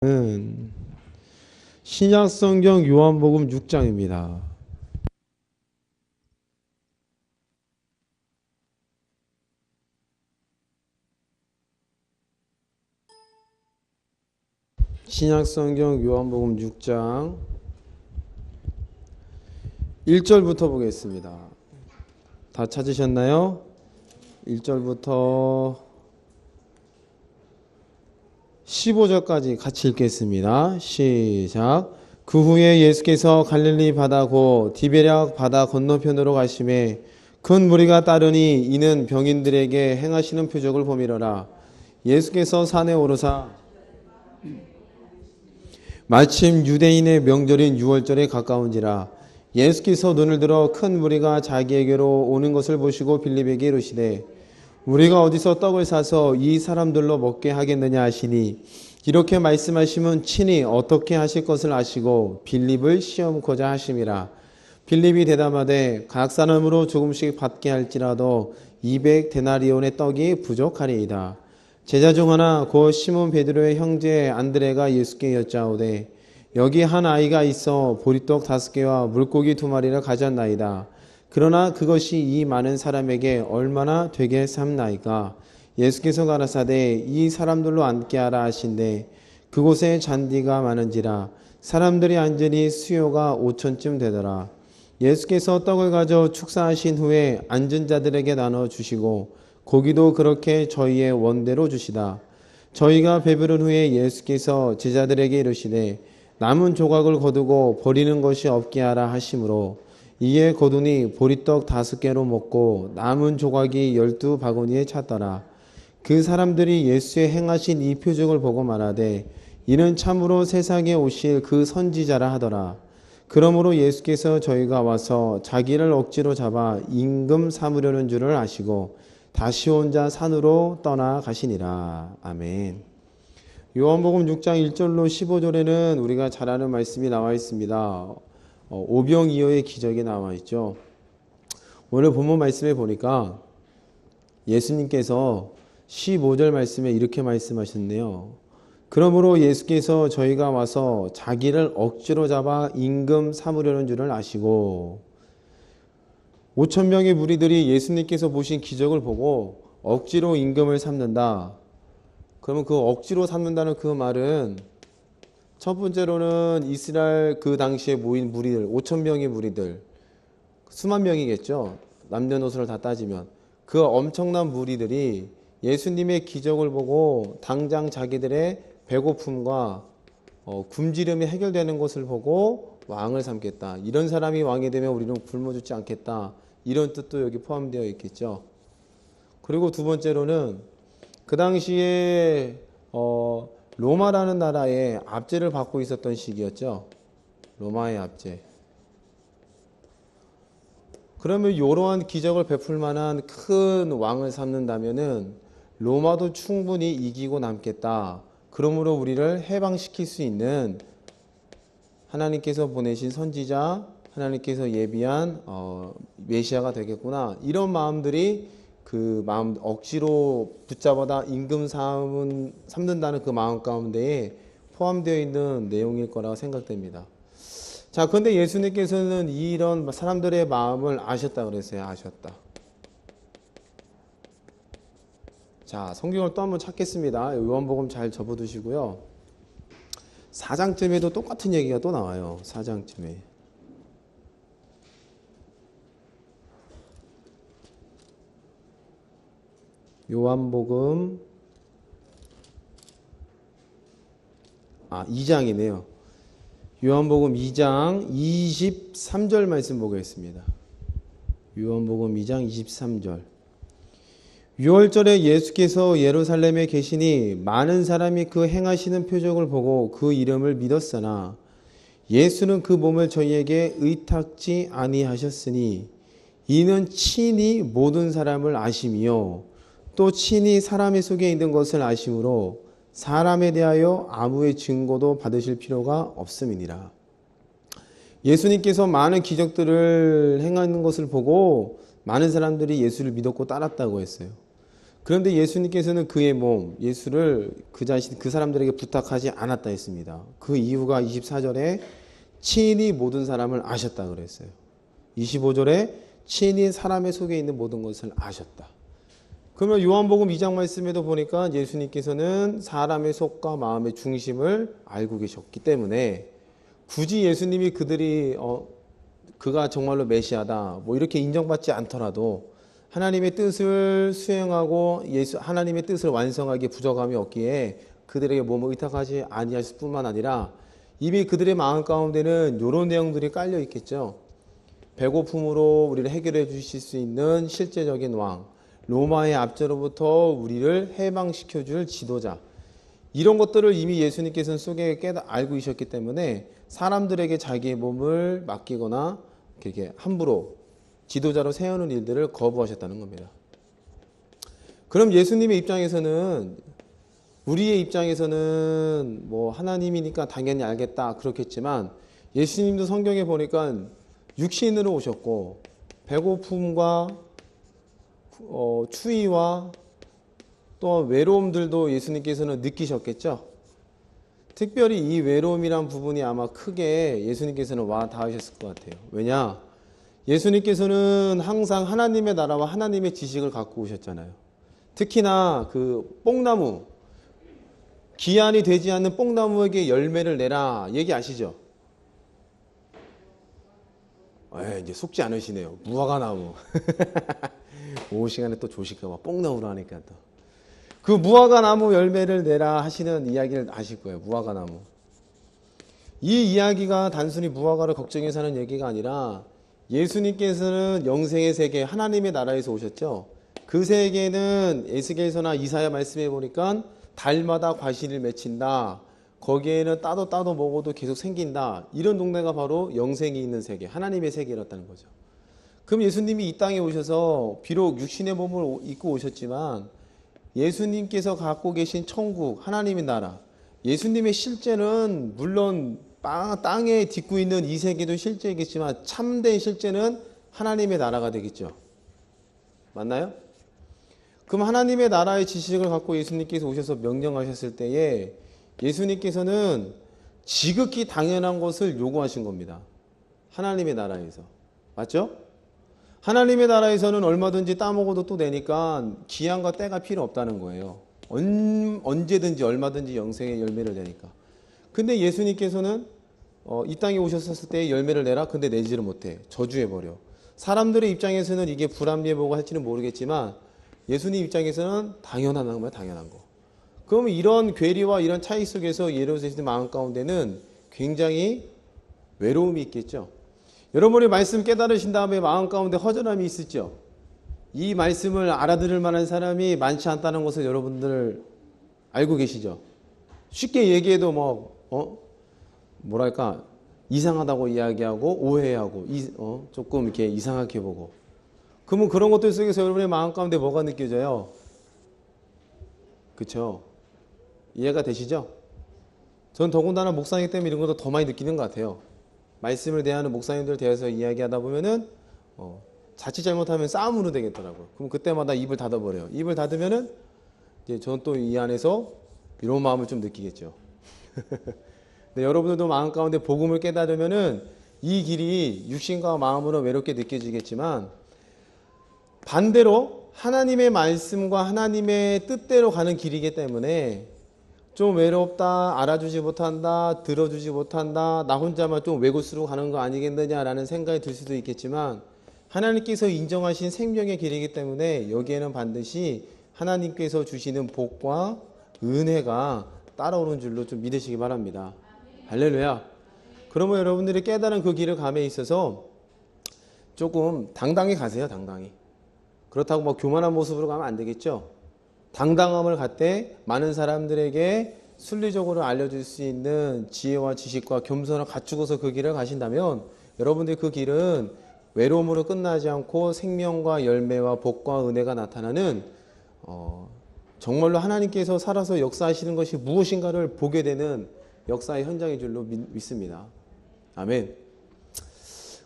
은 신약성경 요한복음 6장입니다. 신약성경 요한복음 6장 1절부터 보겠습니다. 다 찾으셨나요? 1절부터 15절까지 같이 읽겠습니다. 시작. 그 후에 예수께서 갈릴리 바다 고 디베랴 바다 건너편으로 가심에 큰 무리가 따르니 이는 병인들에게 행하시는 표적을 보미러라. 예수께서 산에 오르사 마침 유대인의 명절인 유월절에 가까운지라. 예수께서 눈을 들어 큰 무리가 자기에게로 오는 것을 보시고 빌립에게 이르시되 우리가 어디서 떡을 사서 이 사람들로 먹게 하겠느냐 하시니 이렇게 말씀하시면 친히 어떻게 하실 것을 아시고 빌립을 시험코자 하심이라. 빌립이 대답하되 각 사람으로 조금씩 받게 할지라도 200데나리온의 떡이 부족하리이다. 제자 중 하나 곧 시몬 베드로의 형제 안드레가 예수께 여짜오되 여기 한 아이가 있어 보리떡 5개와 물고기 2마리를 가졌나이다. 그러나 그것이 이 많은 사람에게 얼마나 되게 삼나이까. 예수께서 가라사대 이 사람들로 앉게 하라 하신대 그곳에 잔디가 많은지라 사람들이 앉으니 수요가 5천쯤 되더라. 예수께서 떡을 가져 축사하신 후에 앉은 자들에게 나눠 주시고 고기도 그렇게 저희의 원대로 주시다. 저희가 배부른 후에 예수께서 제자들에게 이르시되 남은 조각을 거두고 버리는 것이 없게 하라 하시므로 이에 거두니 보리떡 5개로 먹고 남은 조각이 12바구니에 찼더라. 그 사람들이 예수의 행하신 이 표적을 보고 말하되 이는 참으로 세상에 오실 그 선지자라 하더라. 그러므로 예수께서 저희가 와서 자기를 억지로 잡아 임금 삼으려는 줄을 아시고 다시 혼자 산으로 떠나가시니라. 아멘. 요한복음 6장 1절로 15절에는 우리가 잘 아는 말씀이 나와 있습니다. 오병이어의 기적이 나와 있죠. 오늘 본문 말씀에 보니까 예수님께서 15절 말씀에 이렇게 말씀하셨네요. 그러므로 예수께서 저희가 와서 자기를 억지로 잡아 임금 삼으려는 줄을 아시고 5,000명의 무리들이 예수님께서 보신 기적을 보고 억지로 임금을 삼는다. 그러면 그 억지로 삼는다는 그 말은 첫 번째로는 이스라엘 그 당시에 모인 무리들 5,000명의 무리들 수만 명이겠죠. 남녀노소를 다 따지면 그 엄청난 무리들이 예수님의 기적을 보고 당장 자기들의 배고픔과 굶주림이 해결되는 것을 보고 왕을 삼겠다. 이런 사람이 왕이 되면 우리는 굶어 죽지 않겠다. 이런 뜻도 여기 포함되어 있겠죠. 그리고 두 번째로는 그 당시에 로마라는 나라의 압제를 받고 있었던 시기였죠. 로마의 압제. 그러면 이러한 기적을 베풀 만한 큰 왕을 삼는다면은 로마도 충분히 이기고 남겠다. 그러므로 우리를 해방시킬 수 있는 하나님께서 보내신 선지자, 하나님께서 예비한 메시아가 되겠구나. 이런 마음들이 그 마음 억지로 붙잡아다 임금 삼는다는 그 마음 가운데에 포함되어 있는 내용일 거라고 생각됩니다. 자, 그런데 예수님께서는 이런 사람들의 마음을 아셨다 그랬어요. 아셨다. 자, 성경을 또 한번 찾겠습니다. 요한복음 잘 접어두시고요. 4장쯤에도 똑같은 얘기가 또 나와요. 4장쯤에. 요한복음 2장이네요. 요한복음 2장 23절 말씀 보겠습니다. 요한복음 2장 23절. 6월절에 예수께서 예루살렘에 계시니 많은 사람이 그 행하시는 표적을 보고 그 이름을 믿었으나 예수는 그 몸을 저희에게 의탁지 아니하셨으니 이는 친히 모든 사람을 아심이요 또 친히 사람의 속에 있는 것을 아심으로 사람에 대하여 아무의 증거도 받으실 필요가 없음이니라. 예수님께서 많은 기적들을 행하는 것을 보고 많은 사람들이 예수를 믿었고 따랐다고 했어요. 그런데 예수님께서는 그의 몸, 예수를 그 사람들에게 부탁하지 않았다 했습니다. 그 이유가 24절에 친히 모든 사람을 아셨다 그랬어요. 25절에 친히 사람의 속에 있는 모든 것을 아셨다. 그러면 요한복음 2장 말씀에도 보니까 예수님께서는 사람의 속과 마음의 중심을 알고 계셨기 때문에 굳이 예수님이 그가 정말로 메시아다 뭐 이렇게 인정받지 않더라도 하나님의 뜻을 수행하고 하나님의 뜻을 완성하기에 부족함이 없기에 그들에게 몸을 의탁하지 아니하실 뿐만 아니라 이미 그들의 마음 가운데는 이런 내용들이 깔려 있겠죠. 배고픔으로 우리를 해결해 주실 수 있는 실제적인 왕, 로마의 압제로부터 우리를 해방시켜 줄 지도자, 이런 것들을 이미 예수님께서는 속에 알고 계셨기 때문에 사람들에게 자기의 몸을 맡기거나 이렇게 함부로 지도자로 세우는 일들을 거부하셨다는 겁니다. 그럼 예수님의 입장에서는, 우리의 입장에서는 뭐 하나님이니까 당연히 알겠다 그렇겠지만 예수님도 성경에 보니까 육신으로 오셨고 배고픔과 추위와 또 외로움들도 예수님께서는 느끼셨겠죠. 특별히 이 외로움이란 부분이 아마 크게 예수님께서는 와 닿으셨을 것 같아요. 왜냐? 예수님께서는 항상 하나님의 나라와 하나님의 지식을 갖고 오셨잖아요. 특히나 그 뽕나무, 기한이 되지 않는 뽕나무에게 열매를 내라 얘기 아시죠? 이제 속지 않으시네요. 무화과나무. 오후 시간에 또 조실까봐 뽕나무로 하니까 또. 그 무화과나무 열매를 내라 하시는 이야기를 아실 거예요. 무화과나무. 이 이야기가 단순히 무화과를 걱정해서 하는 얘기가 아니라 예수님께서는 영생의 세계, 하나님의 나라에서 오셨죠. 그 세계는 에스겔서나 이사야 말씀해 보니까 달마다 과실을 맺힌다. 거기에는 따도 먹어도 계속 생긴다. 이런 동네가 바로 영생이 있는 세계, 하나님의 세계였다는 거죠. 그럼 예수님이 이 땅에 오셔서 비록 육신의 몸을 입고 오셨지만 예수님께서 갖고 계신 천국, 하나님의 나라, 예수님의 실제는 물론 땅에 딛고 있는 이 세계도 실제이겠지만 참된 실제는 하나님의 나라가 되겠죠. 맞나요? 그럼 하나님의 나라의 지식을 갖고 예수님께서 오셔서 명령하셨을 때에 예수님께서는 지극히 당연한 것을 요구하신 겁니다. 하나님의 나라에서. 맞죠? 하나님의 나라에서는 얼마든지 따먹어도 또 되니까 기한과 때가 필요 없다는 거예요. 언제든지 얼마든지 영생의 열매를 내니까. 근데 예수님께서는 이 땅에 오셨을 때 열매를 내라. 근데 내지를 못해. 저주해버려. 사람들의 입장에서는 이게 불합리해 보고 할지는 모르겠지만 예수님 입장에서는 당연한 거예요. 당연한 거. 그러면 이런 괴리와 이런 차이 속에서 예루살렘 마음 가운데는 굉장히 외로움이 있겠죠. 여러분이 말씀 깨달으신 다음에 마음 가운데 허전함이 있었죠. 이 말씀을 알아들을 만한 사람이 많지 않다는 것을 여러분들 알고 계시죠. 쉽게 얘기해도 뭐랄까 이상하다고 이야기하고 오해하고 조금 이렇게 이상하게 보고. 그러면 그런 것들 속에서 여러분의 마음 가운데 뭐가 느껴져요? 그렇죠? 이해가 되시죠? 전 더군다나 목사님 때문에 이런 것도 더 많이 느끼는 것 같아요. 말씀을 대하는 목사님들 대해서 이야기하다 보면은 자칫 잘못하면 싸움으로 되겠더라고요. 그럼 그때마다 입을 닫아버려요. 입을 닫으면은 이제 저는 또 이 안에서 이런 마음을 좀 느끼겠죠. 근데 여러분들도 마음 가운데 복음을 깨달으면은 이 길이 육신과 마음으로 외롭게 느껴지겠지만 반대로 하나님의 말씀과 하나님의 뜻대로 가는 길이기 때문에 좀 외롭다, 알아주지 못한다, 들어주지 못한다, 나 혼자만 좀 외골수로 가는 거 아니겠느냐라는 생각이 들 수도 있겠지만 하나님께서 인정하신 생명의 길이기 때문에 여기에는 반드시 하나님께서 주시는 복과 은혜가 따라오는 줄로 좀 믿으시기 바랍니다. 할렐루야. 그러면 여러분들이 깨달은 그 길을 감에 있어서 조금 당당히 가세요. 당당히. 그렇다고 뭐 교만한 모습으로 가면 안 되겠죠. 당당함을 갖되 많은 사람들에게 순리적으로 알려줄 수 있는 지혜와 지식과 겸손을 갖추고서 그 길을 가신다면 여러분들 그 길은 외로움으로 끝나지 않고 생명과 열매와 복과 은혜가 나타나는 정말로 하나님께서 살아서 역사하시는 것이 무엇인가를 보게 되는 역사의 현장인 줄로 믿습니다. 아멘.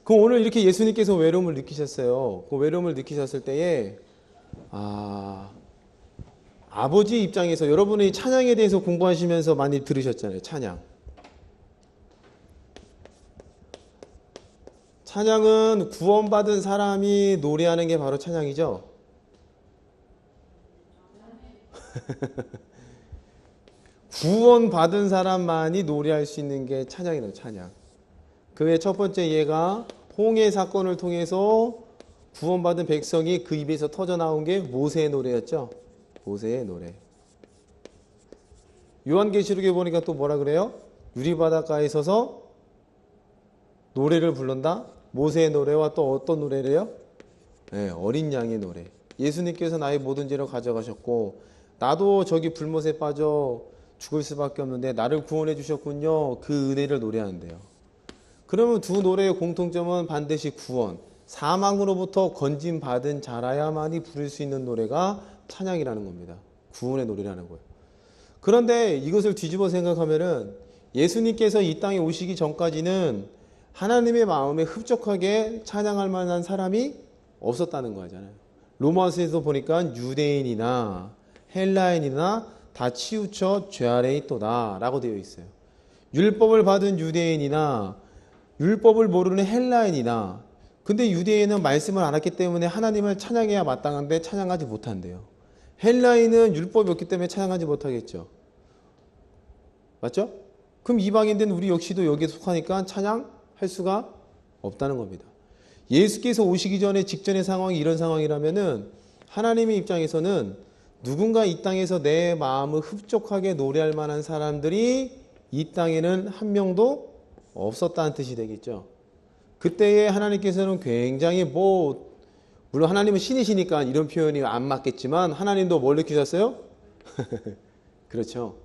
그럼 오늘 이렇게 예수님께서 외로움을 느끼셨어요. 그 외로움을 느끼셨을 때에 아버지 입장에서 여러분이 찬양에 대해서 공부하시면서 많이 들으셨잖아요. 찬양. 찬양은 구원받은 사람이 노래하는 게 바로 찬양이죠. 구원받은 사람만이 노래할 수 있는 게 찬양이에요. 찬양. 그의 첫 번째 예가 홍해 사건을 통해서 구원받은 백성이 그 입에서 터져나온 게 모세의 노래였죠. 모세의 노래. 요한계시록에 보니까 또 뭐라 그래요? 유리바닷가에 서서 노래를 부른다? 모세의 노래와 또 어떤 노래래요? 네, 어린 양의 노래. 예수님께서 나의 모든 죄를 가져가셨고 나도 저기 불못에 빠져 죽을 수밖에 없는데 나를 구원해 주셨군요. 그 은혜를 노래하는데요. 그러면 두 노래의 공통점은 반드시 구원, 사망으로부터 건짐받은 자라야만이 부를 수 있는 노래가 찬양이라는 겁니다. 구원의 노래라는 거예요. 그런데 이것을 뒤집어 생각하면은 예수님께서 이 땅에 오시기 전까지는 하나님의 마음에 흡족하게 찬양할 만한 사람이 없었다는 거잖아요. 로마서에서 보니까 유대인이나 헬라인이나 다 치우쳐 죄 아래 있도다 라고 되어 있어요. 율법을 받은 유대인이나 율법을 모르는 헬라인이나 근데 유대인은 말씀을 알았기 때문에 하나님을 찬양해야 마땅한데 찬양하지 못한대요. 헬라인은 율법이 없기 때문에 찬양하지 못하겠죠. 맞죠? 그럼 이방인된 우리 역시도 여기에 속하니까 찬양할 수가 없다는 겁니다. 예수께서 오시기 전에 직전의 상황이 이런 상황이라면은 하나님의 입장에서는 누군가 이 땅에서 내 마음을 흡족하게 노래할 만한 사람들이 이 땅에는 한 명도 없었다는 뜻이 되겠죠. 그때에 하나님께서는 굉장히 물론 하나님은 신이시니까 이런 표현이 안 맞겠지만 하나님도 뭘 느끼셨어요? 그렇죠.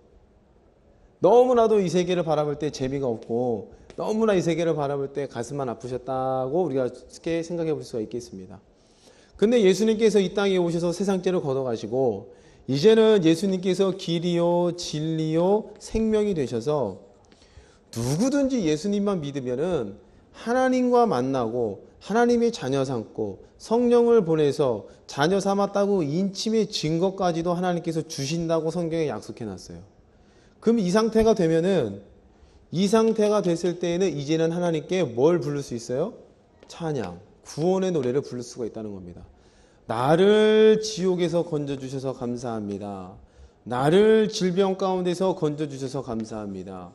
너무나도 이 세계를 바라볼 때 재미가 없고 너무나 이 세계를 바라볼 때 가슴만 아프셨다고 우리가 쉽게 생각해 볼 수가 있겠습니다. 근데 예수님께서 이 땅에 오셔서 세상죄를 걷어가시고 이제는 예수님께서 길이요 진리요 생명이 되셔서 누구든지 예수님만 믿으면은 하나님과 만나고 하나님의 자녀 삼고 성령을 보내서 자녀 삼았다고 인침의 증거까지도 하나님께서 주신다고 성경에 약속해 놨어요. 그럼 이 상태가 되면은 이 상태가 됐을 때에는 이제는 하나님께 뭘 부를 수 있어요? 찬양, 구원의 노래를 부를 수가 있다는 겁니다. 나를 지옥에서 건져주셔서 감사합니다. 나를 질병 가운데서 건져주셔서 감사합니다.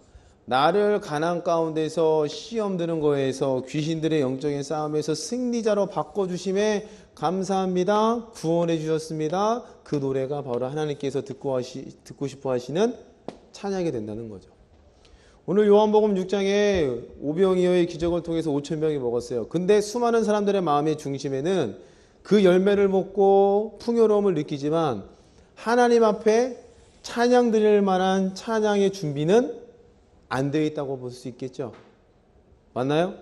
나를 가난 가운데서 시험 드는 거에서 귀신들의 영적인 싸움에서 승리자로 바꿔주심에 감사합니다. 구원해 주셨습니다. 그 노래가 바로 하나님께서 듣고 싶어 하시는 찬양이 된다는 거죠. 오늘 요한복음 6장에 오병이어의 기적을 통해서 5,000명이 먹었어요. 근데 수많은 사람들의 마음의 중심에는 그 열매를 먹고 풍요로움을 느끼지만 하나님 앞에 찬양 드릴 만한 찬양의 준비는 안 되어 있다고 볼 수 있겠죠. 맞나요?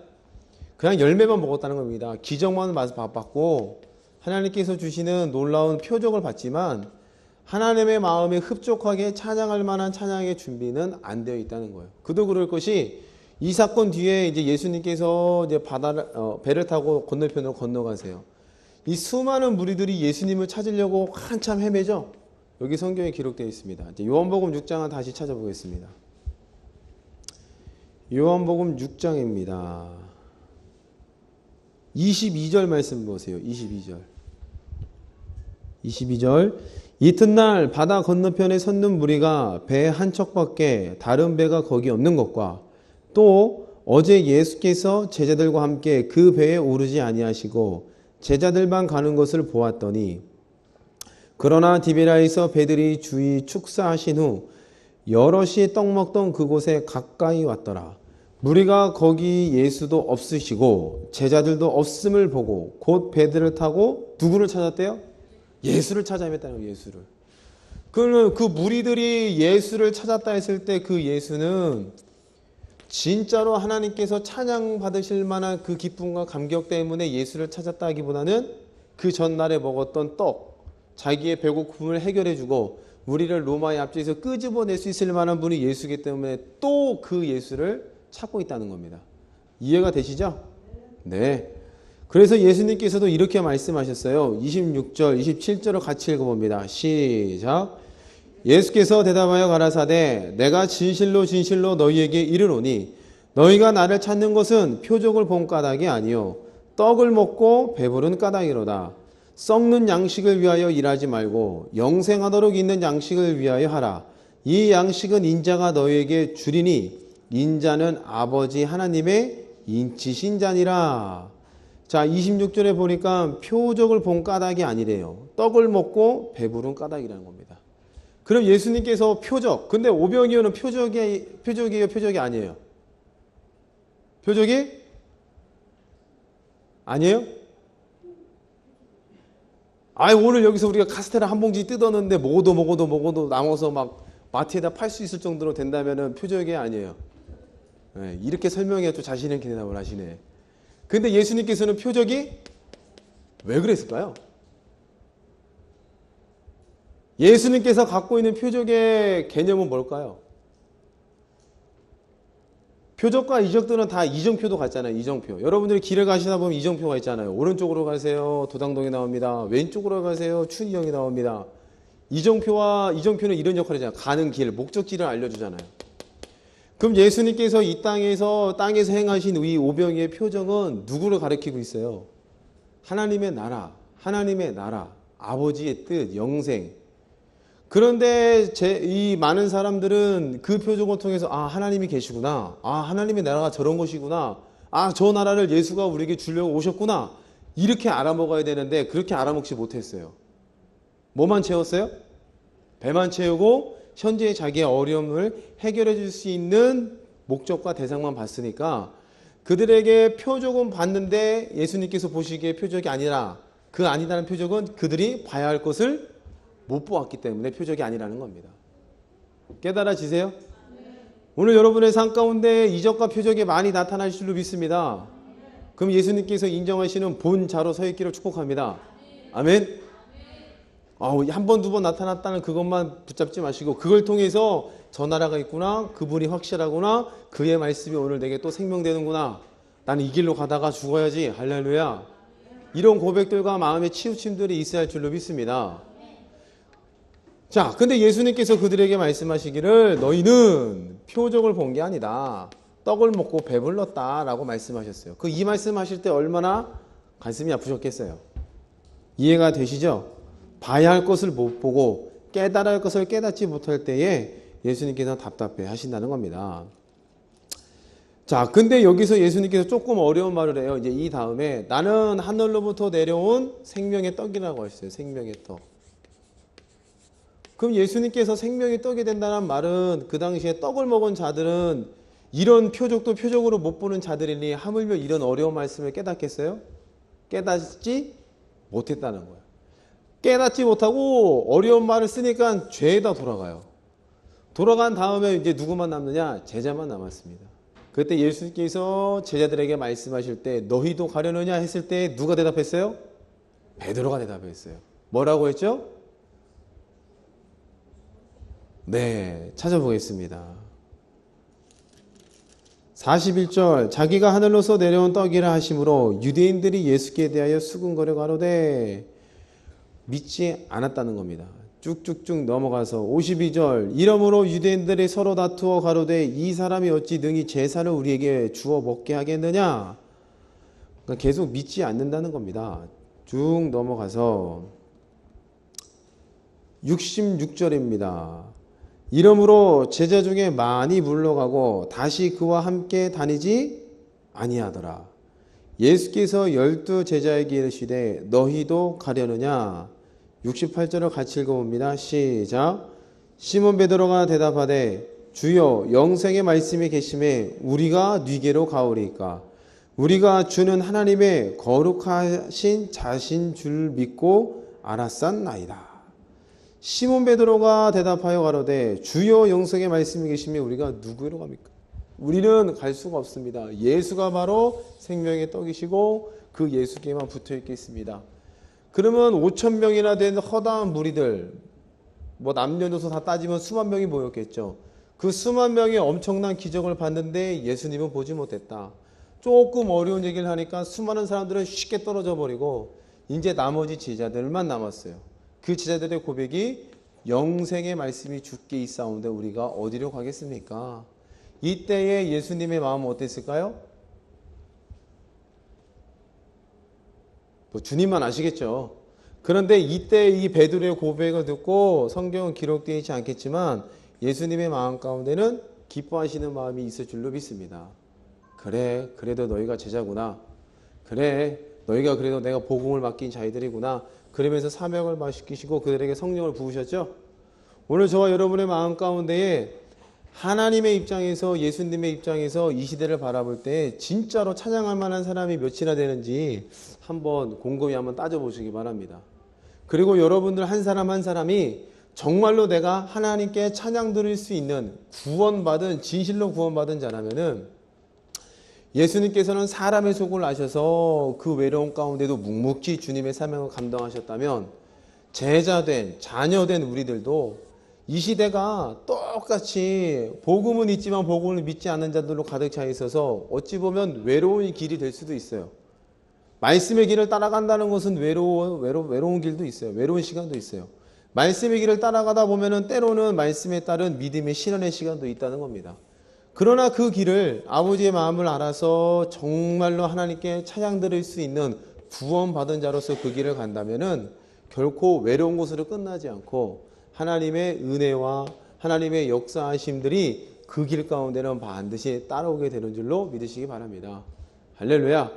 그냥 열매만 먹었다는 겁니다. 기적만 맛봤고 하나님께서 주시는 놀라운 표적을 봤지만 하나님의 마음에 흡족하게 찬양할 만한 찬양의 준비는 안 되어 있다는 거예요. 그도 그럴 것이 이 사건 뒤에 이제 예수님께서 이제 배를 타고 건너편으로 건너가세요. 이 수많은 무리들이 예수님을 찾으려고 한참 헤매죠. 여기 성경에 기록되어 있습니다. 이제 요한복음 6장을 다시 찾아보겠습니다. 요한복음 6장입니다. 22절 말씀 보세요. 22절. 이튿날 바다 건너편에 섰는 무리가 배 한 척밖에 다른 배가 거기 없는 것과 또 어제 예수께서 제자들과 함께 그 배에 오르지 아니하시고 제자들만 가는 것을 보았더니 그러나 디베라에서 배들이 주의 축사하신 후 여럿이 떡 먹던 그곳에 가까이 왔더라. 무리가 거기 예수도 없으시고 제자들도 없음을 보고 곧 배들을 타고 누구를 찾았대요? 예수를 찾아 헤맸다는 거예요. 예수를. 그 무리들이 예수를 찾았다 했을 때 그 예수는 진짜로 하나님께서 찬양 받으실 만한 그 기쁨과 감격 때문에 예수를 찾았다 하기보다는 그 전날에 먹었던 떡, 자기의 배고픔을 해결해주고 우리를 로마의 압제에서 끄집어낼 수 있을 만한 분이 예수이기 때문에 또 그 예수를 찾고 있다는 겁니다. 이해가 되시죠? 네. 그래서 예수님께서도 이렇게 말씀하셨어요. 26절, 27절을 같이 읽어봅니다. 시작. 예수께서 대답하여 가라사대 내가 진실로 진실로 너희에게 이르노니 너희가 나를 찾는 것은 표적을 본 까닭이 아니요 떡을 먹고 배부른 까닭이로다. 썩는 양식을 위하여 일하지 말고 영생하도록 있는 양식을 위하여 하라. 이 양식은 인자가 너희에게 주리니 인자는 아버지 하나님의 인치신 자니라. 자, 26절에 보니까 표적을 본 까닭이 아니래요. 떡을 먹고 배부른 까닭이라는 겁니다. 그럼 예수님께서 표적, 근데 오병이어는 표적이에요, 표적이 아니에요? 표적이 아니에요? 오늘 여기서 우리가 카스테라 한 봉지 뜯었는데 먹어도 남아서 막 마트에다 팔 수 있을 정도로 된다면은 표적이 아니에요. 네, 이렇게 설명해 또 자신 있게 대답을 하시네. 근데 예수님께서는 표적이 왜 그랬을까요? 예수님께서 갖고 있는 표적의 개념은 뭘까요? 표적과 이적들은 다 이정표도 같잖아요. 이정표. 여러분들이 길을 가시다 보면 이정표가 있잖아요. 오른쪽으로 가세요. 도당동이 나옵니다. 왼쪽으로 가세요. 춘희형이 나옵니다. 이정표는 이런 역할이잖아요. 가는 길, 목적지를 알려주잖아요. 그럼 예수님께서 이 땅에서 행하신 이 오병이의 표적은 누구를 가리키고 있어요? 하나님의 나라, 아버지의 뜻, 영생. 그런데 이 많은 사람들은 그 표적을 통해서 하나님이 계시구나. 하나님의 나라가 저런 것이구나. 저 나라를 예수가 우리에게 주려고 오셨구나. 이렇게 알아먹어야 되는데 그렇게 알아먹지 못했어요. 뭐만 채웠어요? 배만 채우고 현재의 자기의 어려움을 해결해 줄 수 있는 목적과 대상만 봤으니까 그들에게 표적은 봤는데 예수님께서 보시기에 표적이 아니라 그 아니라는 표적은 그들이 봐야 할 것을 못 보았기 때문에 표적이 아니라는 겁니다. 깨달아지세요? 오늘 여러분의 삶 가운데 이적과 표적이 많이 나타날 줄로 믿습니다. 그럼 예수님께서 인정하시는 본자로 서 있기를 축복합니다. 아멘. 한 번, 두 번 나타났다는 그것만 붙잡지 마시고 그걸 통해서 저 나라가 있구나. 그분이 확실하구나. 그의 말씀이 오늘 내게 또 생명되는구나. 나는 이 길로 가다가 죽어야지. 할렐루야. 이런 고백들과 마음의 치우침들이 있어야 할 줄로 믿습니다. 자, 근데 예수님께서 그들에게 말씀하시기를 너희는 표적을 본 게 아니다. 떡을 먹고 배불렀다 라고 말씀하셨어요. 이 말씀하실 때 얼마나 가슴이 아프셨겠어요. 이해가 되시죠? 봐야 할 것을 못 보고 깨달아야 할 것을 깨닫지 못할 때에 예수님께서 답답해 하신다는 겁니다. 자, 근데 여기서 예수님께서 조금 어려운 말을 해요. 이제 이 다음에 나는 하늘로부터 내려온 생명의 떡이라고 하셨어요. 생명의 떡. 그럼 예수님께서 생명의 떡이 된다는 말은 그 당시에 떡을 먹은 자들은 이런 표적도 표적으로 못 보는 자들이니 하물며 이런 어려운 말씀을 깨닫겠어요? 깨닫지 못했다는 거예요. 깨닫지 못하고 어려운 말을 쓰니까 죄에다 돌아가요. 돌아간 다음에 이제 누구만 남느냐? 제자만 남았습니다. 그때 예수님께서 제자들에게 말씀하실 때 너희도 가려느냐 했을 때 누가 대답했어요? 베드로가 대답했어요. 뭐라고 했죠? 네, 찾아보겠습니다. 41절 자기가 하늘로서 내려온 떡이라 하심으로 유대인들이 예수께 대하여 수군거려 가로되 믿지 않았다는 겁니다. 쭉쭉쭉 넘어가서 52절 이러므로 유대인들이 서로 다투어 가로되 이 사람이 어찌 능히 제사를 우리에게 주어 먹게 하겠느냐. 그러니까 계속 믿지 않는다는 겁니다. 쭉 넘어가서 66절입니다. 이러므로 제자 중에 많이 물러가고 다시 그와 함께 다니지 아니하더라. 예수께서 12 제자에게 이르시되 너희도 가려느냐. 68절을 같이 읽어봅니다. 시작. 시몬 베드로가 대답하되 주여 영생의 말씀이 계심에 우리가 네게로 가오리이까. 우리가 주는 하나님의 거룩하신 자신 줄 믿고 알았었나이다. 시몬 베드로가 대답하여 가로되 주여 영생의 말씀이 계시면 우리가 누구로 갑니까? 우리는 갈 수가 없습니다. 예수가 바로 생명의 떡이시고 그 예수께만 붙어 있겠습니다. 그러면 5,000명이나 된 허다한 무리들, 남녀노소 다 따지면 수만 명이 모였겠죠. 그 수만 명이 엄청난 기적을 봤는데 예수님은 보지 못했다. 조금 어려운 얘기를 하니까 수많은 사람들은 쉽게 떨어져 버리고 이제 나머지 제자들만 남았어요. 그 제자들의 고백이 영생의 말씀이 주께 있사온데 우리가 어디로 가겠습니까? 이때에 예수님의 마음은 어땠을까요? 뭐 주님만 아시겠죠. 그런데 이때 이 베드로의 고백을 듣고 성경은 기록되어 있지 않겠지만 예수님의 마음 가운데는 기뻐하시는 마음이 있을 줄로 믿습니다. 그래, 그래도 너희가 제자구나. 그래, 너희가 그래도 내가 복음을 맡긴 자이들이구나. 그러면서 사명을 맡기시고 그들에게 성령을 부으셨죠. 오늘 저와 여러분의 마음 가운데에 하나님의 입장에서, 예수님의 입장에서 이 시대를 바라볼 때 진짜로 찬양할 만한 사람이 몇이나 되는지 한번 곰곰이 한번 따져보시기 바랍니다. 그리고 여러분들 한 사람 한 사람이 정말로 내가 하나님께 찬양 드릴 수 있는 구원받은, 진실로 구원받은 자라면은 예수님께서는 사람의 속을 아셔서 그 외로움 가운데도 묵묵히 주님의 사명을 감당하셨다면 제자된, 자녀된 우리들도 이 시대가 똑같이 복음은 있지만 복음을 믿지 않는 자들로 가득 차 있어서 어찌 보면 외로운 길이 될 수도 있어요. 말씀의 길을 따라간다는 것은 외로운 길도 있어요. 외로운 시간도 있어요. 말씀의 길을 따라가다 보면은 때로는 말씀에 따른 믿음의 실현의 시간도 있다는 겁니다. 그러나 그 길을 아버지의 마음을 알아서 정말로 하나님께 찬양 드릴 수 있는 구원받은 자로서 그 길을 간다면은 결코 외로운 곳으로 끝나지 않고 하나님의 은혜와 하나님의 역사하심들이 그 길 가운데는 반드시 따라오게 되는 줄로 믿으시기 바랍니다. 할렐루야.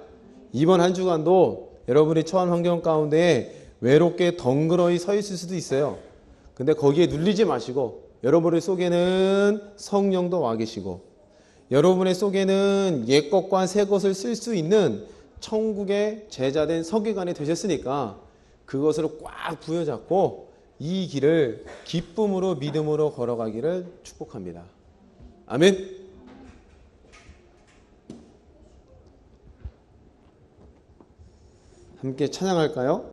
이번 한 주간도 여러분이 처한 환경 가운데 외롭게 덩그러니 서 있을 수도 있어요. 근데 거기에 눌리지 마시고 여러분의 속에는 성령도 와 계시고 여러분의 속에는 옛 것과 새 것을 쓸 수 있는 천국의 제자된 서기관이 되셨으니까 그것을 꽉 부여잡고 이 길을 기쁨으로 믿음으로 걸어가기를 축복합니다. 아멘. 함께 찬양할까요?